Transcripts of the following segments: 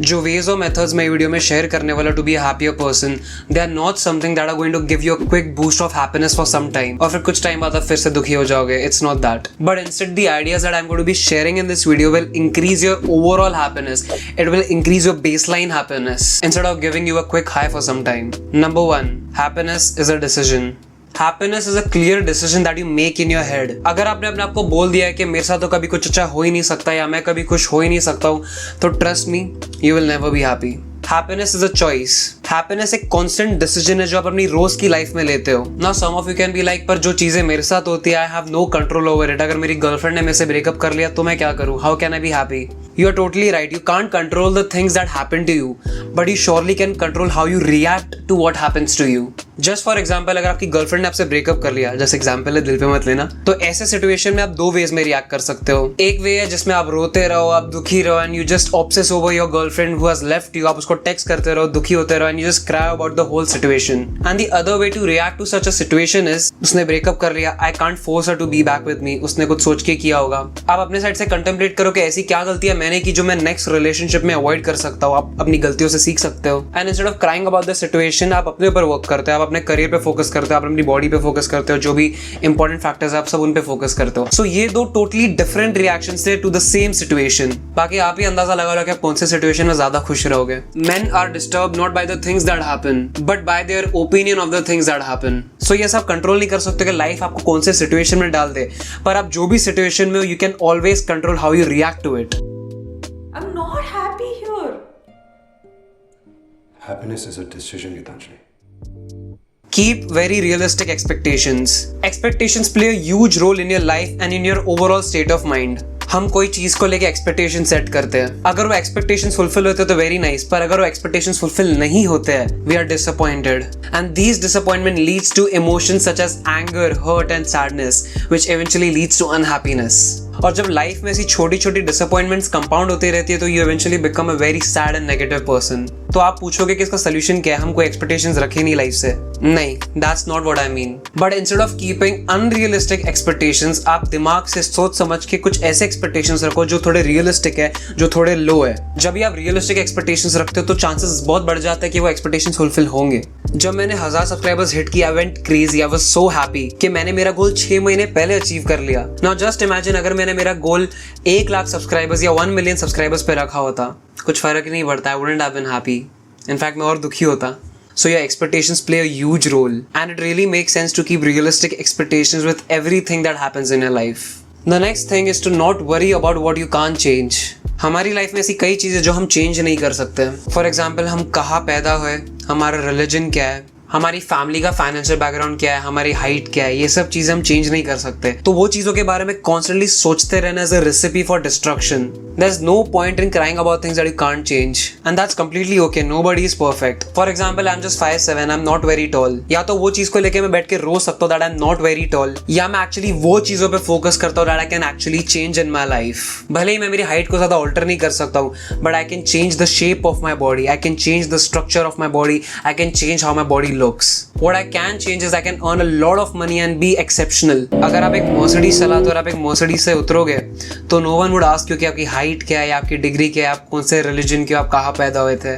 जो वेज और मेथड्स मैं वीडियो में शेयर करने वाला to be a happier person, they are not something that are going to give you a quick boost of happiness for some time और फिर कुछ टाइम बाद आप फिर से दुखी हो जाओगे. It's not that. But instead the ideas that I am going to be sharing in this video will increase your overall happiness. It will increase your baseline happiness instead of giving you a quick high for some time. Number 1, happiness is a decision. Happiness is a clear decision that you make in your head. अगर आपने अपने आप को बोल दिया है कि मेरे साथ तो कभी कुछ अच्छा हो ही नहीं सकता या मैं कभी खुश हो ही नहीं सकता हूँ, तो trust me, you will never be happy. Happiness is a choice. Happiness एक constant decision है जो आप अपनी रोज की लाइफ में लेते हो. Now some of you can be like, पर जो चीजें मेरे साथ होती है, I have no control over it. अगर मेरी गर्लफ्रेंड ने मेरे से ब्रेकअप कर लिया तो मैं क्या करूँ? How can I be happy? You are totally right. You can't control the things that happen to you, but you surely can control how you react to what happens to you. Just for example, अगर आपकी girlfriend ने आपसे breakup कर लिया, जैसे example है, दिल पे मत लेना, तो ऐसे सिचुएशन में आप दो वेज में रिएक्ट कर सकते हो. एक वे है जिसमें आप रोते रहो, आप दुखी रहो and you just obsess over your girlfriend who has left you. आप उसको टेक्स्ट करते रहो, दुखी होते रहो and you just cry about the whole situation. And the other way to react to such a situation is, उसने breakup कर लिया, I can't force her to be back with me. उसने कुछ सोच के किया होगा. आप अपने साइड से कंटेम्पलेट करो कि ऐसी क्या गलतियां मैंने की जो मैं नेक्स्ट रिलेशनशिप में अवॉइड कर सकता हूँ. आप अपनी गलतियों से सीख सकते हो. And instead of crying about the situation, आप अपने ऊपर वर्क करते हो, आप अपने करियर पे फोकस करते हो, आप अपनी बॉडी पे फोकस करते हो, जो भी इंपॉर्टेंट फैक्टर्स है आप सब उन पे फोकस करते हो. सो ये दो टोटली डिफरेंट रिएक्शंस थे टू द सेम सिचुएशन. बाकी आप ही अंदाजा लगा लो कि आप कौन से सिचुएशन में ज्यादा खुश रहोगे. Men are disturbed not by the things that happen, but by their opinion of the things that happen. So ये सब कंट्रोल नहीं कर सकते कि लाइफ आपको कौन से सिचुएशन में डाल दे, पर आप जो भी सिचुएशन में हो, you can always control how you react to it. I'm not happy here. Happiness is a decision, Gitanjali. Keep very realistic expectations. Expectations play a huge role in your life and in your overall state of mind. हम कोई चीज को लेके expectation set करते हैं. अगर वो expectations fulfil होते हैं तो वेरी नाइस, पर अगर वो एक्सपेक्टेशंस फुलफिल नहीं होते हैं, we are disappointed. And these disappointment leads to emotions such as anger, hurt and sadness, which eventually leads to unhappiness. और जब लाइफ में ऐसी छोटी छोटी डिसअपॉइंटमेंट्स कंपाउंड होती रहती है तो you eventually become a very sad and negative person. तो आप पूछोगे कि इसका सोल्यूशन क्या है? हम कोई एक्सपेक्टेशंस रखे नहीं लाइफ से. नहीं, that's not what I mean. But instead of keeping unrealistic expectations, आप दिमाग से सोच समझ के कुछ ऐसे एक्सपेक्टेशंस रखो जो थोड़े रियलिस्टिक है, जो थोड़े लो है. जब भी आप रियलिस्टिक एक्सपेक्टेशंस रखते हो तो चांसेस बहुत बढ़ जाता है कि वो एक्सपेक्टेशंस फुलफिल होंगे. जब मैंने 1000 सब्सक्राइबर्स हिट किया, I went crazy. I was so happy कि मैंने मेरा गोल 6 महीने पहले अचीव कर लिया. नाउ जस्ट इमेजिन अगर मैंने मेरा गोल 1 लाख सब्सक्राइबर्स या 1 मिलियन सब्सक्राइबर्स पे रखा होता, कुछ फर्क नहीं पड़ता. I wouldn't have been happy. In fact मैं और दुखी होता. So your expectations play a huge role, and it really makes sense to keep realistic expectations with everything that happens in your life. The next thing is to not worry about what you can't change. हमारी life में ऐसी कई चीजें जो हम change नहीं कर सकते. फॉर एग्जाम्पल, हम कहाँ पैदा हुए, हमारा रिलीजन क्या है, हमारी फैमिली का फाइनेंशियल बैकग्राउंड क्या है, हमारी हाइट क्या है, ये सब चीजें हम चेंज नहीं कर सकते. तो वो चीजों के बारे में कॉन्स्टेंटली सोचते रहना is a recipe for destruction. There is no point in crying about things that you can't change, and that's completely okay. Nobody is perfect. For example, I am just 5'7", I am not very tall. या तो वो चीज को लेके मैं बैठ के रो सकता हूँ that I am not very tall, या मैं एक्चुअली वो चीजों पे फोकस करता हूँ that I can actually change in my life. भले ही मैं मेरी हाइट को ज्यादा ऑल्टर नहीं कर सकता हूँ, but I can change the shape of my body, I can change the structure of my body, I can change how my body looks. What I can change is I can earn a lot of money and be exceptional. अगर आप एक Mercedes चलाते हो और आप एक Mercedes से उतरोगे तो no one would ask you कि आपकी हाइट क्या है या आपकी डिग्री क्या है, आप कौन से रिलीजन के, आप कहाँ पैदा हुए थे.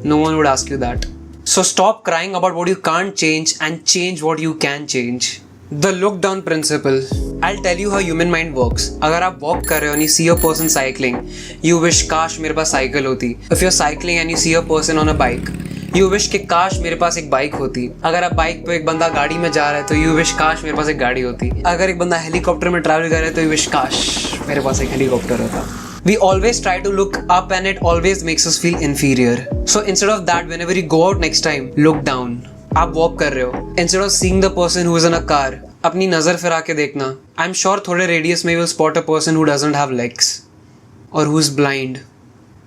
No one would ask you that. So stop crying about what you can't change and change what you can change. The look down principle. I'll tell you how human mind works. अगर आप walk कर रहे हो and you see a person cycling, you wish काश मेरे पास cycle होती. If you're cycling and you see a person on a bike, you wish कि काश मेरे पास एक बाइक होती. अगर आप बाइक पे, एक बंदा गाड़ी में जा रहा है तो यू विश काश मेरे पास एक गाड़ी होती. अगर एक बंदा हेलीकॉप्टर में ट्रैवल कर रहा है तो यू विश काश मेरे पास एक हेलीकॉप्टर होता. We always try to look up and it always makes us feel inferior. So instead of that, whenever you go out next time, look down. आप वॉक कर रहे हो, instead of seeing the person who is in a car, अपनी नजर फिरा के देखना. I'm sure थोड़े रेडियस में you will spot a person who doesn't have legs, or who is blind,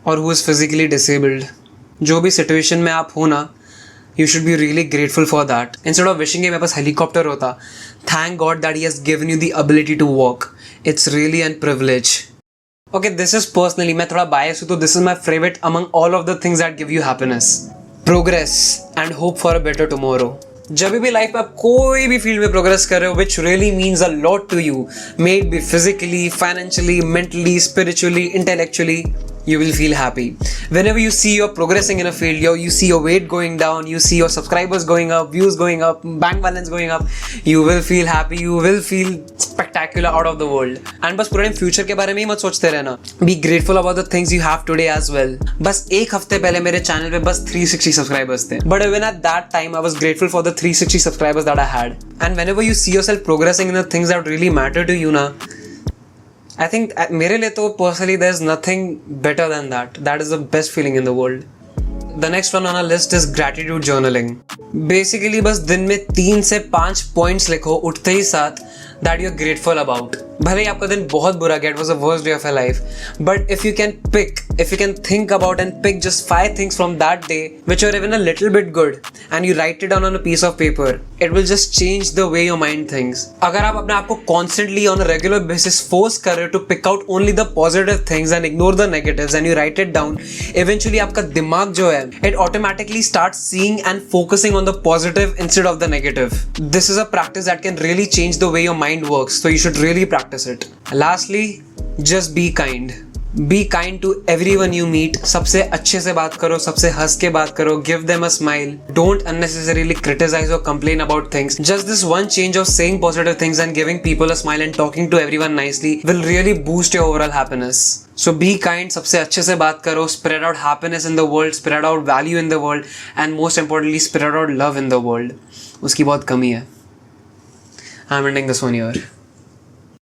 or who is physically disabled. जो भी situation में आप हो ना, you should be really grateful for that. Instead of wishing कि मेरे पास हेलीकॉप्टर होता, thank God that He has given you the ability to walk. It's really a privilege. Okay, this is personally, मैं थोड़ा biased हूँ तो this is my favorite among all of the things that give you happiness. Progress and hope for a better tomorrow. जब भी life में आप कोई भी फील्ड में प्रोग्रेस कर रहे हो, which really means a lot to you, may it be physically, financially, mentally, spiritually, intellectually, you will feel happy. Whenever you see you're progressing in a field, you see your weight going down, you see your subscribers going up, views going up, bank balance going up, you will feel happy, you will feel spectacular out of the world. And बस पूरे future के बारे में ही मत सोचते रहना. Be grateful about the things you have today as well. बस एक हफ्ते पहले मेरे चैनल पे बस 360 सब्सक्राइबर्स थे. But even at that time, I was grateful for the 360 subscribers that I had. And whenever you see yourself progressing in the things that really matter to you ना, I think मेरे लिए तो personally there's nothing better than that. That is the best feeling in the world. The next one on our list is gratitude journaling. Basically बस दिन में 3 से 5 points लिखो उठते ही साथ that you're grateful about. भले ही आपका दिन बहुत बुरा गया, it was the worst day of your life, but if you can think about and pick just 5 things from that day which are even a little bit good and you write it down on a piece of paper, it will just change the way your mind thinks. अगर आप अपने आप को constantly on a regular basis force कर रहे हो to pick out only the positive things and ignore the negatives and you write it down, eventually आपका दिमाग जो है it automatically starts seeing and focusing on the positive instead of the negative. This is a practice that can really change the way your mind works, so you should really practice it. Lastly, just be kind. Be kind to everyone you meet. सबसे अच्छे से बात करो, सबसे हंस के बात करो, give them a smile. Don't unnecessarily criticize or complain about things. Just this one change of saying positive things and giving people a smile and talking to everyone nicely will really boost your overall happiness. So be kind, सबसे अच्छे से बात करो, spread out happiness in the world, spread out value in the world, and most importantly, spread out love in the world. उसकी बहुत कमी है. I'm ending this one here.